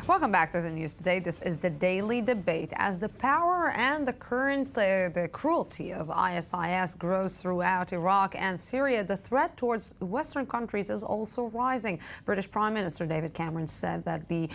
Welcome back to the news today. This is the daily debate. As the power and the cruelty of ISIS grows throughout Iraq and Syria, the threat towards Western countries is also rising. British Prime Minister David Cameron said that the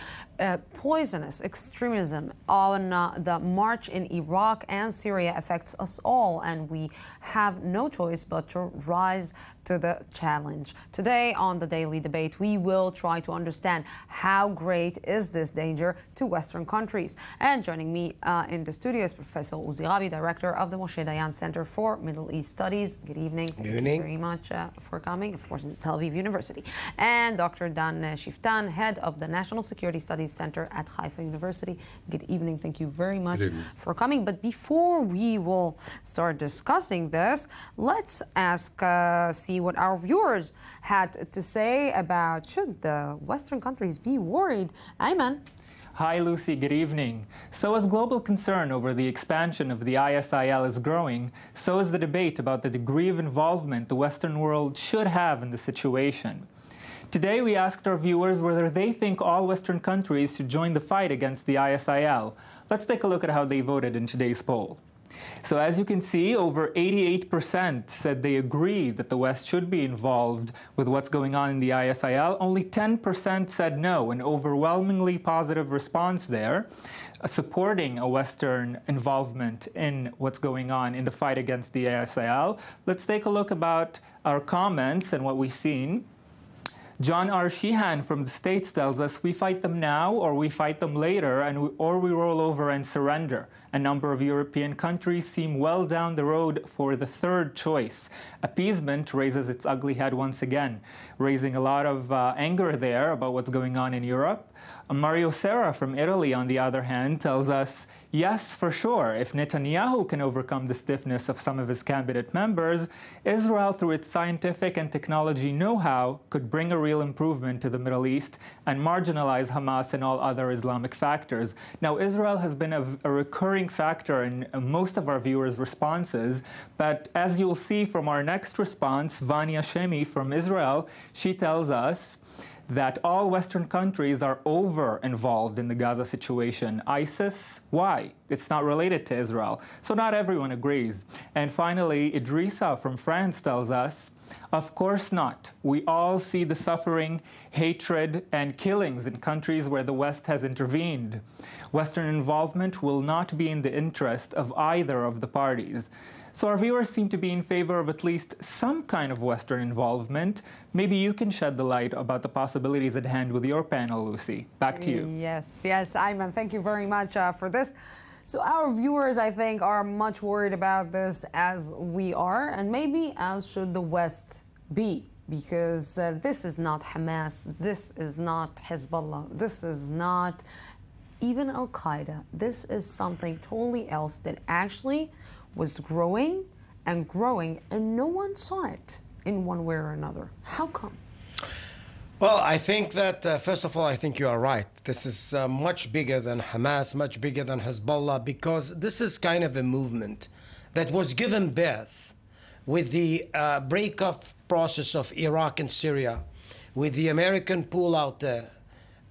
poisonous extremism on the march in Iraq and Syria affects us all, and we have no choice but to rise to the challenge. Today on the Daily Debate, we will try to understand how great is this danger to Western countries. And joining me in the studio is Professor Uzi Rabi, Director of the Moshe Dayan Center for Middle East Studies. Good evening. Good evening. Thank you very much for coming, of course, in Tel Aviv University. And Dr. Dan Schueftan, Head of the National Security Studies Center at Haifa University. Good evening. Thank you very much for coming. But before we will start discussing this, let's see what our viewers had to say about should the Western countries be worried. Ayman. Hi, Lucy. Good evening. So as global concern over the expansion of the ISIL is growing, so is the debate about the degree of involvement the Western world should have in the situation. Today, we asked our viewers whether they think all Western countries should join the fight against the ISIL. Let's take a look at how they voted in today's poll. So as you can see, over 88% said they agree that the West should be involved with what's going on in the ISIL. Only 10% said no, an overwhelmingly positive response there, supporting a Western involvement in what's going on in the fight against the ISIL. Let's take a look about our comments and what we've seen. John R. Sheehan from the States tells us, we fight them now or we fight them later, or we roll over and surrender. A number of European countries seem well down the road for the third choice. Appeasement raises its ugly head once again, raising a lot of anger there about what's going on in Europe. Mario Serra from Italy, on the other hand, tells us, yes, for sure, if Netanyahu can overcome the stiffness of some of his cabinet members, Israel, through its scientific and technology know-how, could bring a real improvement to the Middle East and marginalize Hamas and all other Islamic factors. Now, Israel has been a recurring factor in most of our viewers' responses, but as you'll see from our next response, Vanya Shemi from Israel, she tells us that all Western countries are over-involved in the Gaza situation. ISIS, why? It's not related to Israel. So not everyone agrees. And finally, Idrissa from France tells us, of course not. We all see the suffering, hatred, and killings in countries where the West has intervened. Western involvement will not be in the interest of either of the parties. So our viewers seem to be in favor of at least some kind of Western involvement. Maybe you can shed the light about the possibilities at hand with your panel, Lucy. Back to you. Yes, Ayman, thank you very much for this. So our viewers, I think, are much worried about this as we are, and maybe as should the West be, because this is not Hamas, this is not Hezbollah, this is not even Al-Qaeda. This is something totally else that actually was growing, and no one saw it in one way or another. How come? Well, I think that, first of all, I think you are right. This is much bigger than Hamas, much bigger than Hezbollah, because this is kind of a movement that was given birth with the breakup process of Iraq and Syria, with the American pool out there.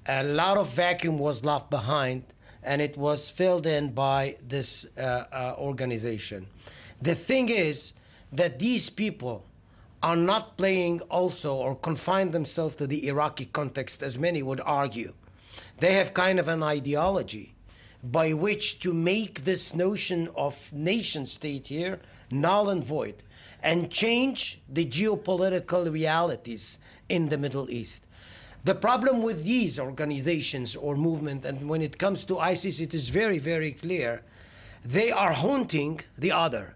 A lot of vacuum was left behind, and it was filled in by this organization. The thing is that these people are not playing also or confine themselves to the Iraqi context, as many would argue. They have kind of an ideology by which to make this notion of nation state here null and void and change the geopolitical realities in the Middle East. The problem with these organizations or movement, and when it comes to ISIS, it is very, very clear, they are haunting the other,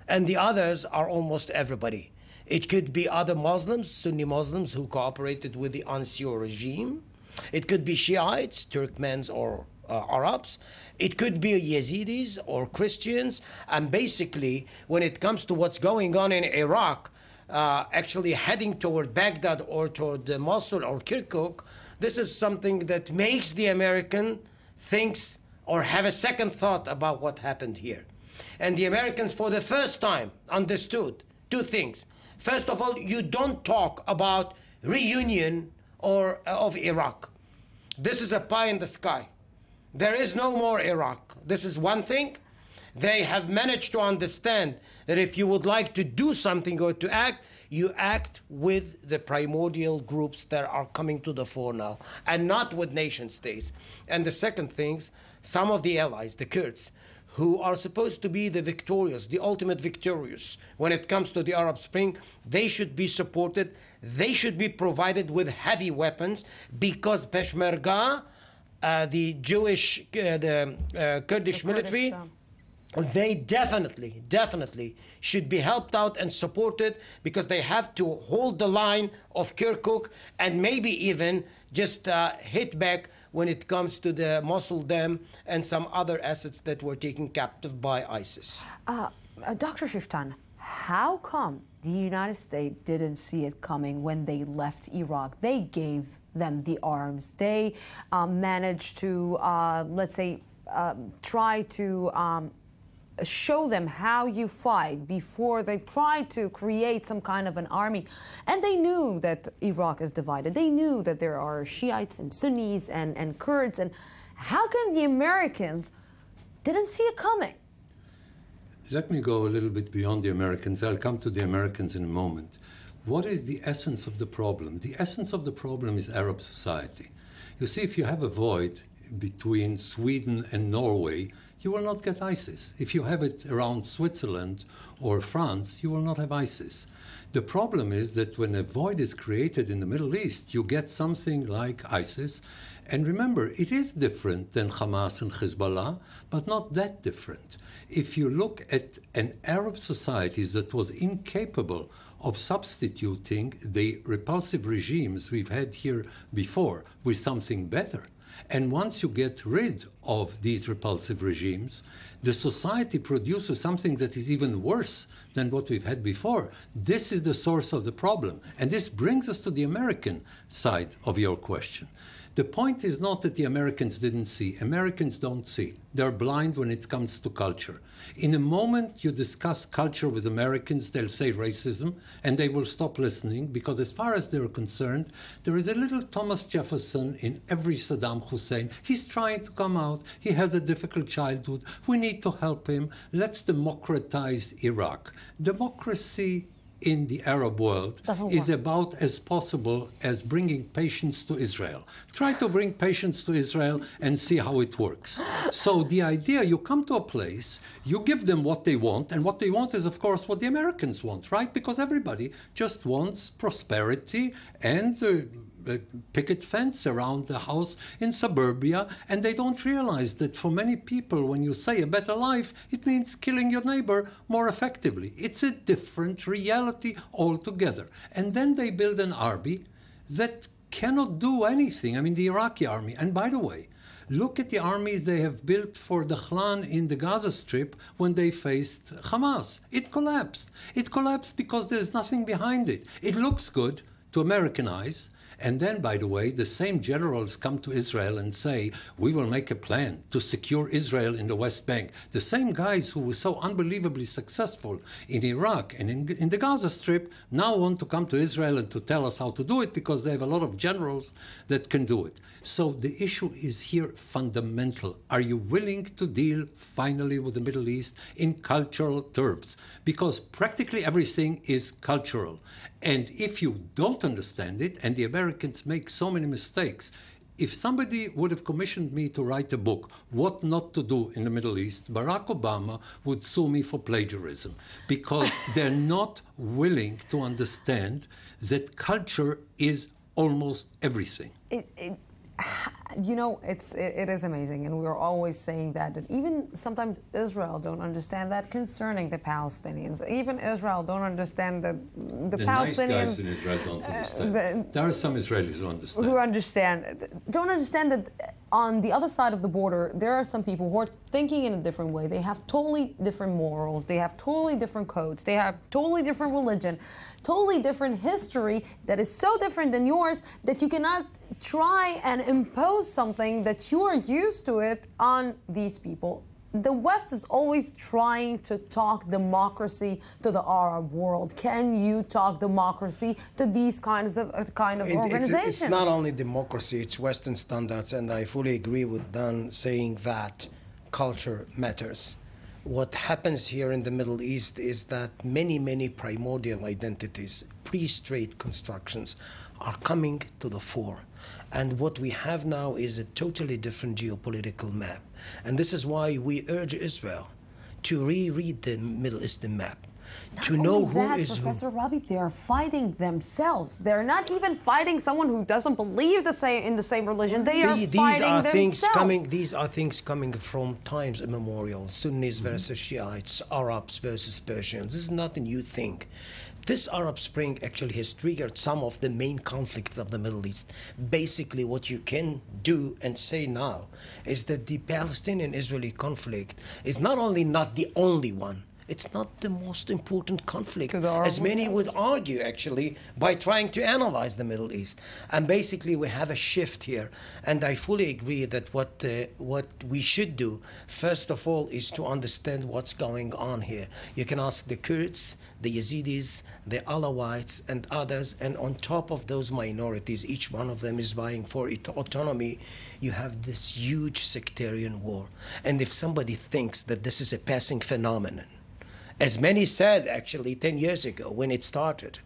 and the others are almost everybody. It could be other Muslims, Sunni Muslims, who cooperated with the Ansur regime. It could be Shiites, Turkmens, or Arabs. It could be Yazidis or Christians. And basically, when it comes to what's going on in Iraq, actually heading toward Baghdad or toward Mosul or Kirkuk, this is something that makes the American thinks or have a second thought about what happened here. And the Americans, for the first time, understood two things. First of all, you don't talk about reunion of Iraq. This is a pie in the sky. There is no more Iraq. This is one thing. They have managed to understand that if you would like to do something or to act, you act with the primordial groups that are coming to the fore now, and not with nation states. And the second thing, some of the allies, the Kurds, who are supposed to be the victorious, the ultimate victorious when it comes to the Arab Spring, they should be supported. They should be provided with heavy weapons, because Peshmerga, the Jewish, Kurdish military, they definitely should be helped out and supported, because they have to hold the line of Kirkuk and maybe even just hit back when it comes to the Mosul Dam and some other assets that were taken captive by ISIS. Dr. Schueftan, how come the United States didn't see it coming when they left Iraq? They gave them the arms. They managed to, let's say, try to show them how you fight before they try to create some kind of an army. And they knew that Iraq is divided. They knew that there are Shiites and Sunnis and Kurds. And how come the Americans didn't see it coming? Let me go a little bit beyond the Americans. I'll come to the Americans in a moment. What is the essence of the problem? The essence of the problem is Arab society. You see, if you have a void between Sweden and Norway, you will not get ISIS. If you have it around Switzerland or France, you will not have ISIS. The problem is that when a void is created in the Middle East, you get something like ISIS. And remember, it is different than Hamas and Hezbollah, but not that different. If you look at an Arab society that was incapable of substituting the repulsive regimes we've had here before with something better, and once you get rid of these repulsive regimes, the society produces something that is even worse than what we've had before. This is the source of the problem. And this brings us to the American side of your question. The point is not that the Americans didn't see. Americans don't see. They're blind when it comes to culture. In a moment you discuss culture with Americans, they'll say racism, and they will stop listening, because as far as they're concerned, there is a little Thomas Jefferson in every Saddam Hussein. He's trying to come out. He had a difficult childhood. We need to help him. Let's democratize Iraq. Democracy in the Arab world is about as possible as bringing patience to Israel. Try to bring patience to Israel and see how it works. So the idea, you come to a place, you give them what they want, and what they want is, of course, what the Americans want, right? Because everybody just wants prosperity and picket fence around the house in suburbia, and they don't realize that for many people, when you say a better life, it means killing your neighbor more effectively. It's a different reality altogether. And then they build an army that cannot do anything. I mean, the Iraqi army. And by the way, look at the armies they have built for the Klan in the Gaza Strip when they faced Hamas. It collapsed. It collapsed because there's nothing behind it. It looks good to American eyes. And then, by the way, the same generals come to Israel and say, we will make a plan to secure Israel in the West Bank. The same guys who were so unbelievably successful in Iraq and in the Gaza Strip now want to come to Israel and to tell us how to do it, because they have a lot of generals that can do it. So the issue is here fundamental. Are you willing to deal finally with the Middle East in cultural terms? Because practically everything is cultural. And if you don't understand it, and the Americans make so many mistakes, if somebody would have commissioned me to write a book, What Not to Do in the Middle East, Barack Obama would sue me for plagiarism, because they're not willing to understand that culture is almost everything. You know, it is amazing, and we're always saying that even sometimes Israel don't understand that concerning the Palestinians. Even Israel don't understand that the Palestinians. Nice guys in Israel don't understand. There are some Israelis who understand. Don't understand that on the other side of the border, there are some people who are thinking in a different way. They have totally different morals. They have totally different codes. They have totally different religion, totally different history that is so different than yours that you cannot try and impose something that you are used to it on these people. the West is always trying to talk democracy to the Arab world. Can you talk democracy to these kinds of organizations? It's not only democracy, it's Western standards, and I fully agree with Dan saying that culture matters. What happens here in the Middle East is that many primordial identities, pre-state constructions, are coming to the fore. And what we have now is a totally different geopolitical map. And this is why we urge Israel to reread the Middle Eastern map, to know who is who. Professor Rabi, they are fighting themselves. They're not even fighting someone who doesn't believe in the same religion. They are fighting themselves. These are things coming from times immemorial. Sunnis versus Shiites, Arabs versus Persians. This is not a new thing. This Arab Spring actually has triggered some of the main conflicts of the Middle East. Basically, what you can do and say now is that the Palestinian-Israeli conflict is not only not the only one, it's not the most important conflict, as many would argue, actually, by trying to analyze the Middle East. And basically, we have a shift here. And I fully agree that what we should do, first of all, is to understand what's going on here. You can ask the Kurds, the Yazidis, the Alawites, and others. And on top of those minorities, each one of them is vying for autonomy. You have this huge sectarian war. And if somebody thinks that this is a passing phenomenon, as many said, actually, 10 years ago when it started.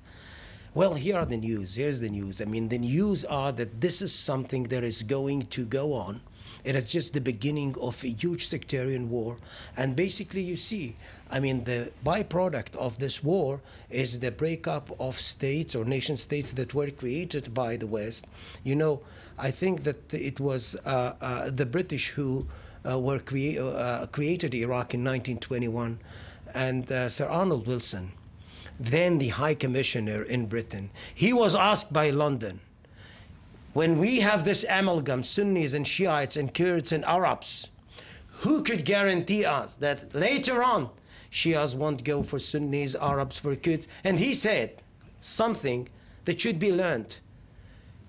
Well, here are the news. Here's the news. I mean, the news are that this is something that is going to go on. It is just the beginning of a huge sectarian war. And basically, you see, I mean, the byproduct of this war is the breakup of states or nation states that were created by the West. You know, I think that it was the British who created Iraq in 1921. And Sir Arnold Wilson, then the High Commissioner in Britain, he was asked by London, when we have this amalgam, Sunnis and Shiites and Kurds and Arabs, who could guarantee us that later on Shias won't go for Sunnis, Arabs for Kurds? And he said something that should be learned.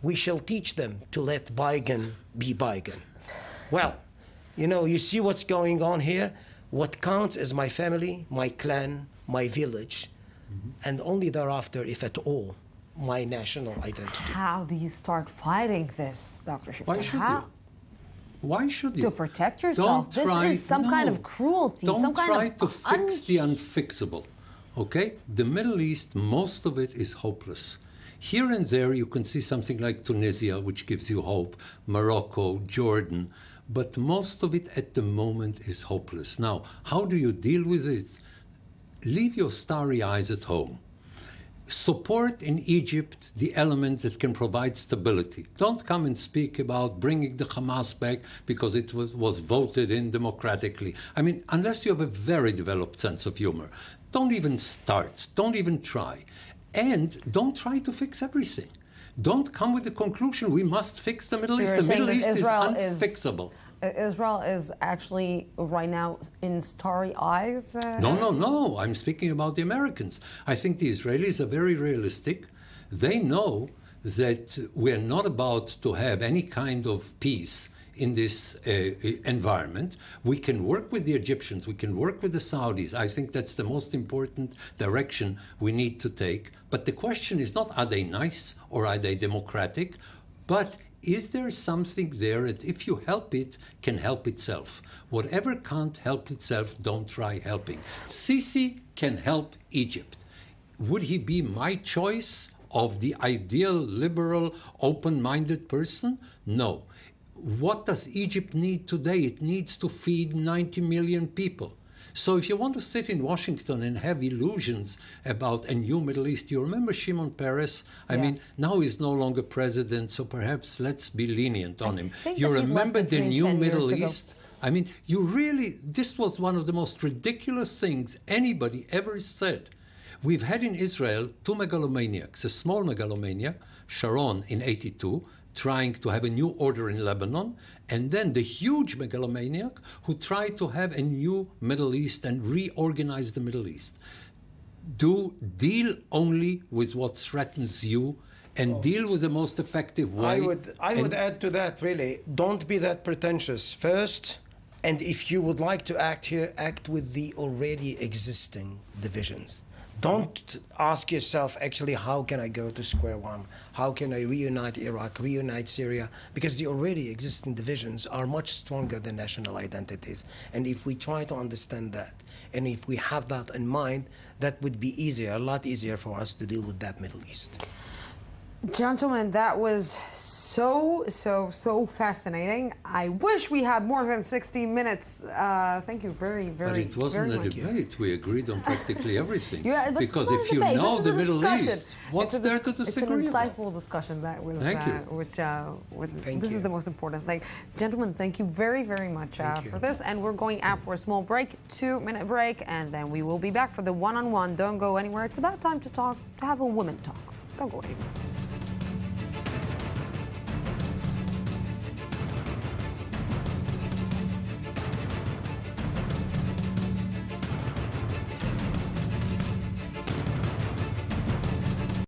We shall teach them to let bygone be bygone. Well, you know, you see what's going on here? What counts is my family, my clan, my village, and only thereafter, if at all, my national identity. How do you start fighting this, Dr. Schueftan? Why should you? Why should you? To protect yourself. This is some kind of cruelty. Don't some kind try of to fix the unfixable. Okay? The Middle East, most of it is hopeless. Here and there, you can see something like Tunisia, which gives you hope, Morocco, Jordan. But most of it at the moment is hopeless. Now, how do you deal with it? Leave your starry eyes at home. Support in Egypt the elements that can provide stability. Don't come and speak about bringing the Hamas back because it was voted in democratically. I mean, unless you have a very developed sense of humor, don't even start. Don't even try. And don't try to fix everything. Don't come with the conclusion we must fix the Middle East. The Middle East is unfixable. Israel is actually right now in starry eyes? No. I'm speaking about the Americans. I think the Israelis are very realistic. They know that we're not about to have any kind of peace in this environment. We can work with the Egyptians. We can work with the Saudis. I think that's the most important direction we need to take. But the question is not, are they nice or are they democratic? But is there something there that if you help it, can help itself? Whatever can't help itself, don't try helping. Sisi can help Egypt. Would he be my choice of the ideal, liberal, open-minded person? No. What does Egypt need today? It needs to feed 90 million people. So if you want to sit in Washington and have illusions about a new Middle East, you remember Shimon Peres? I mean, now he's no longer president, so perhaps let's be lenient on him. You remember the new Middle East? I mean, this was one of the most ridiculous things anybody ever said. We've had in Israel two megalomaniacs, a small megalomaniac, Sharon in '82, trying to have a new order in Lebanon, and then the huge megalomaniac who tried to have a new Middle East and reorganize the Middle East. Deal only with what threatens you and deal with the most effective way. I would add to that, really. Don't be that pretentious. First, And if you would like to act here, act with the already existing divisions. Don't ask yourself, actually, how can I go to square one? How can I reunite Iraq, reunite Syria? Because the already existing divisions are much stronger than national identities. And if we try to understand that, and if we have that in mind, that would be easier, a lot easier for us to deal with that Middle East. Gentlemen, that was so fascinating. I wish we had more than 60 minutes. Thank you very But it wasn't a debate. We agreed on practically everything. Yeah, but because it's if you not a debate. know This the is a Middle discussion. East, what's there to disagree It's an about? insightful discussion that was, Thank you. this is the most important thing. Gentlemen, thank you very much for this. And we're going out for a small break, 2-minute break, and then we will be back for the one-on-one. Don't go anywhere. It's about time to talk, to have a women talk. Don't go anywhere.